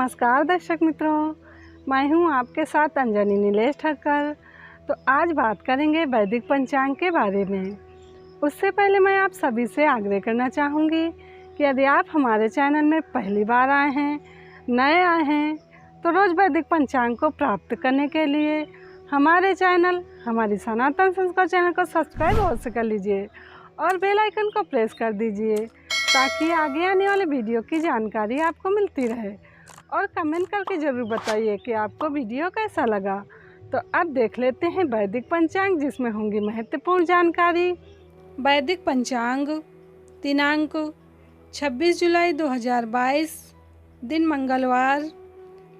नमस्कार दर्शक मित्रों, मैं हूं आपके साथ अंजनी नीलेश ठक्कर। तो आज बात करेंगे वैदिक पंचांग के बारे में। उससे पहले मैं आप सभी से आग्रह करना चाहूँगी कि यदि आप हमारे चैनल में पहली बार आए हैं, नए आए हैं, तो रोज़ वैदिक पंचांग को प्राप्त करने के लिए हमारे चैनल, हमारी सनातन संस्कार चैनल को सब्सक्राइब अवश्य कर लीजिए और बेल आइकन को प्रेस कर दीजिए ताकि आगे आने वाले वीडियो की जानकारी आपको मिलती रहे। और कमेंट करके ज़रूर बताइए कि आपको वीडियो कैसा लगा। तो अब देख लेते हैं वैदिक पंचांग, जिसमें होंगी महत्वपूर्ण जानकारी। वैदिक पंचांग दिनांक 26 जुलाई 2022, दिन मंगलवार,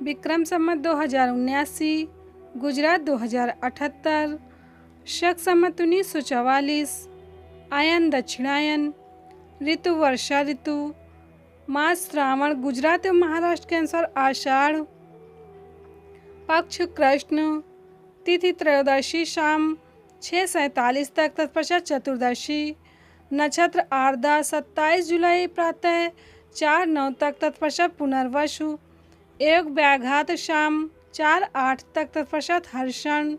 विक्रम संवत 2079, गुजरात 2078, शक संवत 1944, आयन दक्षिणायन, ऋतु वर्षा ऋतु, मास श्रावण, गुजरात एवं महाराष्ट्र के अनुसार आषाढ़, पक्ष कृष्ण, तिथि त्रयोदशी शाम 6:47 तक, तत्पश्चात चतुर्दशी, नक्षत्र आर्द्रा 27 जुलाई प्रातः 4:09 तक, तत्पश्चात पुनर्वसु, योग व्याघात शाम 4:08 तक, तत्पश्चात हर्षण,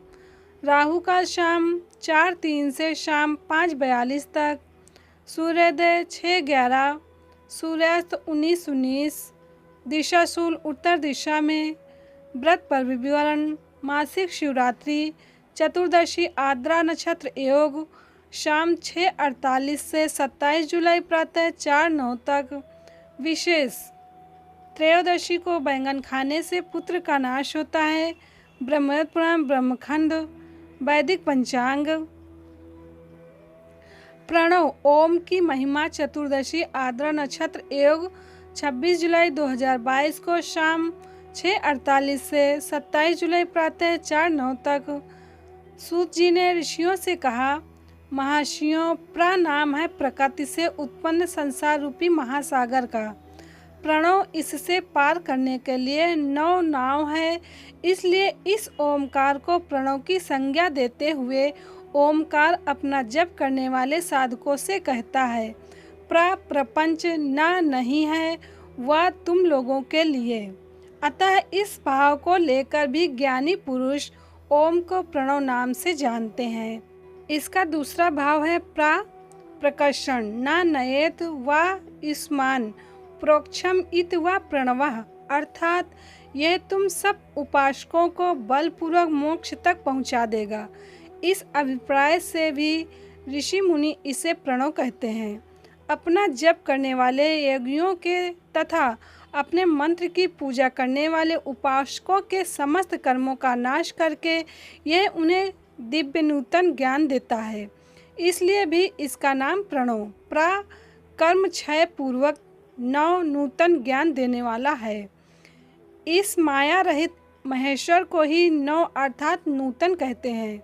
राहु काल शाम 4:03 से शाम 5:42 तक, सूर्योदय 6:11, सूर्यास्त 19:19, दिशा शूल उत्तर दिशा में, व्रत पर विवरण, मासिक शिवरात्रि, चतुर्दशी आर्द्रा नक्षत्र योग शाम 6:48 से 27 जुलाई प्रातः 4:09 तक, विशेष त्रयोदशी को बैंगन खाने से पुत्र का नाश होता है। ब्रह्मवेद पुराण ब्रह्मखंड। वैदिक पंचांग प्रणव ओम की महिमा। चतुर्दशी आर्द्रा नक्षत्र योग 26 जुलाई 2022 को शाम 6:48 से 27 जुलाई प्रातः 4:09 तक। सूत जी ने ऋषियों से कहा, महाशियों, प्र नाम है प्रकृति से उत्पन्न संसार रूपी महासागर का। प्रणव इससे पार करने के लिए 9 नाव है, इसलिए इस ओमकार को प्रणव की संज्ञा देते हुए ओमकार अपना जप करने वाले साधकों से कहता है, प्रपंच नहीं है, वह तुम लोगों के लिए। अतः इस भाव को लेकर भी ज्ञानी पुरुष ओम को प्रणव नाम से जानते हैं। इसका दूसरा भाव है प्रकर्षण, न नयेत व युष्मान प्रोक्षम इत व प्रणवः, अर्थात यह तुम सब उपासकों को बलपूर्वक मोक्ष तक पहुंचा देगा। इस अभिप्राय से भी ऋषि मुनि इसे प्रणव कहते हैं। अपना जप करने वाले यज्ञों के तथा अपने मंत्र की पूजा करने वाले उपासकों के समस्त कर्मों का नाश करके यह उन्हें दिव्य नूतन ज्ञान देता है, इसलिए भी इसका नाम प्रणव कर्म क्षय पूर्वक नव नूतन ज्ञान देने वाला है। इस माया रहित महेश्वर को ही नव अर्थात नूतन कहते हैं।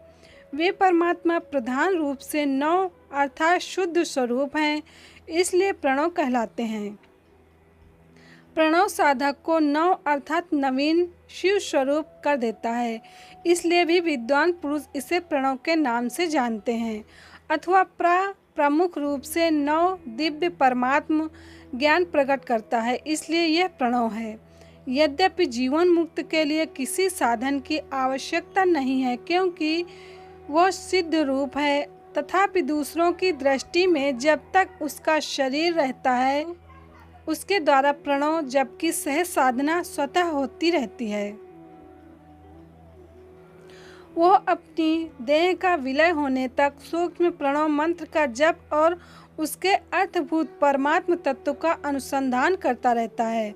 वे परमात्मा प्रधान रूप से नव अर्थात शुद्ध स्वरूप हैं, इसलिए प्रणव कहलाते हैं। प्रणव साधक को नव अर्थात नवीन शिव स्वरूप कर देता है, इसलिए भी विद्वान पुरुष इसे प्रणव के नाम से जानते हैं। अथवा प्रमुख रूप से नव दिव्य परमात्म ज्ञान प्रकट करता है, इसलिए यह प्रणव है। यद्यपि जीवन मुक्त के लिए किसी साधन की आवश्यकता नहीं है, क्योंकि वह सिद्ध रूप है, तथापि दूसरों की दृष्टि में जब तक उसका शरीर रहता है उसके द्वारा प्रणव जप की सहज साधना स्वतः होती रहती है। वह अपनी देह का विलय होने तक सूक्ष्म प्रणव मंत्र का जप और उसके अर्थभूत परमात्म तत्व का अनुसंधान करता रहता है।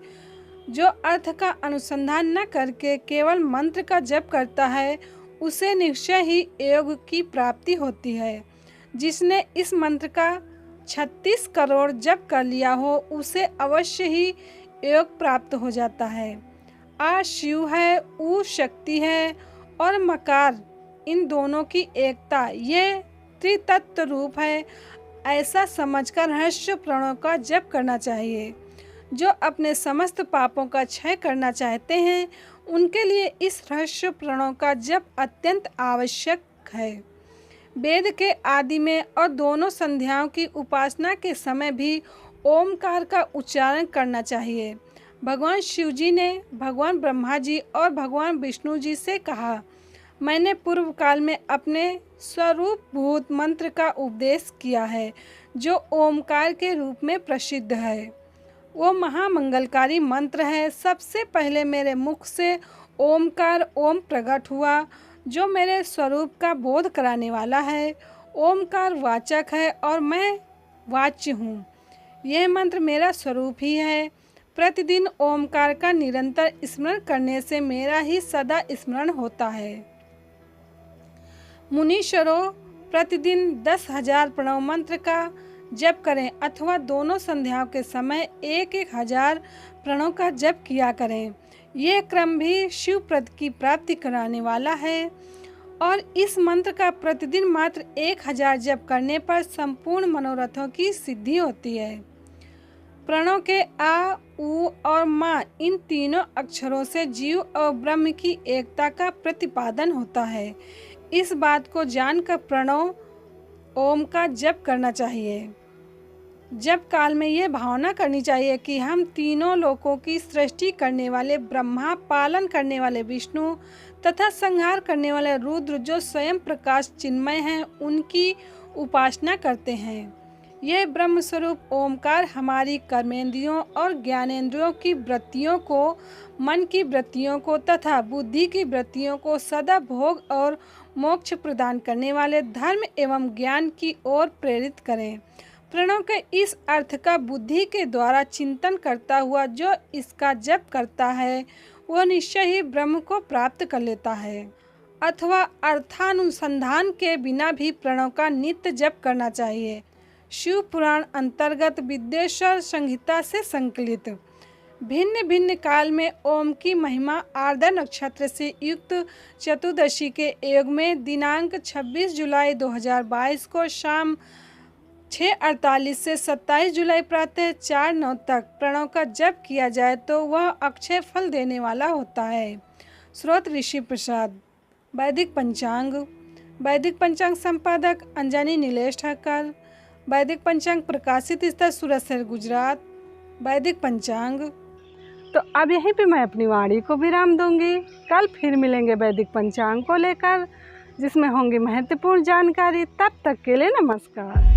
जो अर्थ का अनुसंधान न करके केवल मंत्र का जप करता है, उसे निश्चय ही योग की प्राप्ति होती है। जिसने इस मंत्र का 36 करोड़ जप कर लिया हो, उसे अवश्य ही योग प्राप्त हो जाता है। आ शिव है, ऊ शक्ति है और मकार इन दोनों की एकता, ये त्रितत्व रूप है। ऐसा समझकर रहस्य प्रणव का जप करना चाहिए। जो अपने समस्त पापों का क्षय करना चाहते हैं, उनके लिए इस रहस्य प्रणव का जप अत्यंत आवश्यक है। वेद के आदि में और दोनों संध्याओं की उपासना के समय भी ओमकार का उच्चारण करना चाहिए। भगवान शिव जी ने भगवान ब्रह्मा जी और भगवान विष्णु जी से कहा, मैंने पूर्व काल में अपने स्वरूप भूत मंत्र का उपदेश किया है जो ओमकार के रूप में प्रसिद्ध है। वो महामंगलकारी मंत्र है। सबसे पहले मेरे मुख से ओमकार ओम प्रकट हुआ जो मेरे स्वरूप का बोध कराने वाला है। ओमकार वाचक है और मैं वाच्य हूँ। यह मंत्र मेरा स्वरूप ही है। प्रतिदिन ओमकार का निरंतर स्मरण करने से मेरा ही सदा स्मरण होता है। मुनीश्वरों, प्रतिदिन 10,000 प्रणव मंत्र का जप करें अथवा दोनों संध्याओं के समय 1,000 प्रणव का जप किया करें। यह क्रम भी शिव पद की प्राप्ति कराने वाला है और इस मंत्र का प्रतिदिन मात्र 1,000 जप करने पर संपूर्ण मनोरथों की सिद्धि होती है। प्रणव के आ, उ और मा इन तीनों अक्षरों से जीव और ब्रह्म की एकता का प्रतिपादन होता है। इस बात को जानकर प्रणव ओम का जप करना चाहिए। जप काल में यह भावना करनी चाहिए कि हम तीनों लोकों की सृष्टि करने वाले ब्रह्मा, पालन करने वाले विष्णु तथा संहार करने वाले रुद्र जो स्वयं प्रकाश चिन्मय हैं, उनकी उपासना करते हैं। यह ब्रह्म स्वरूप ओमकार हमारी कर्मेंद्रियों और ज्ञानेंद्रियों की वृत्तियों को, मन की वृत्तियों को तथा बुद्धि की वृत्तियों को सदा भोग और मोक्ष प्रदान करने वाले धर्म एवं ज्ञान की ओर प्रेरित करें। प्रणव के इस अर्थ का बुद्धि के द्वारा चिंतन करता हुआ जो इसका जप करता है वह निश्चय ही ब्रह्म को प्राप्त कर लेता है। अथवा अर्थानुसंधान के बिना भी प्रणव का नित्य जप करना चाहिए। शिव पुराण अंतर्गत विद्येश्वर संहिता से संकलित। भिन्न भिन्न काल में ओम की महिमा आर्द्र नक्षत्र से युक्त चतुर्दशी के योग में दिनांक 26 जुलाई 2022 को शाम 6:48 से 27 जुलाई प्रातः 4:09 तक प्रणव का जप किया जाए तो वह अक्षय फल देने वाला होता है। स्रोत ऋषि प्रसाद। वैदिक पंचांग। वैदिक पंचांग संपादक अंजनी नीलेश ठाकर। वैदिक पंचांग प्रकाशित स्थल सूरत शहर गुजरात। वैदिक पंचांग। तो अब यहीं पे मैं अपनी वाणी को विराम दूंगी। कल फिर मिलेंगे वैदिक पंचांग को लेकर जिसमें होंगी महत्वपूर्ण जानकारी। तब तक के लिए नमस्कार।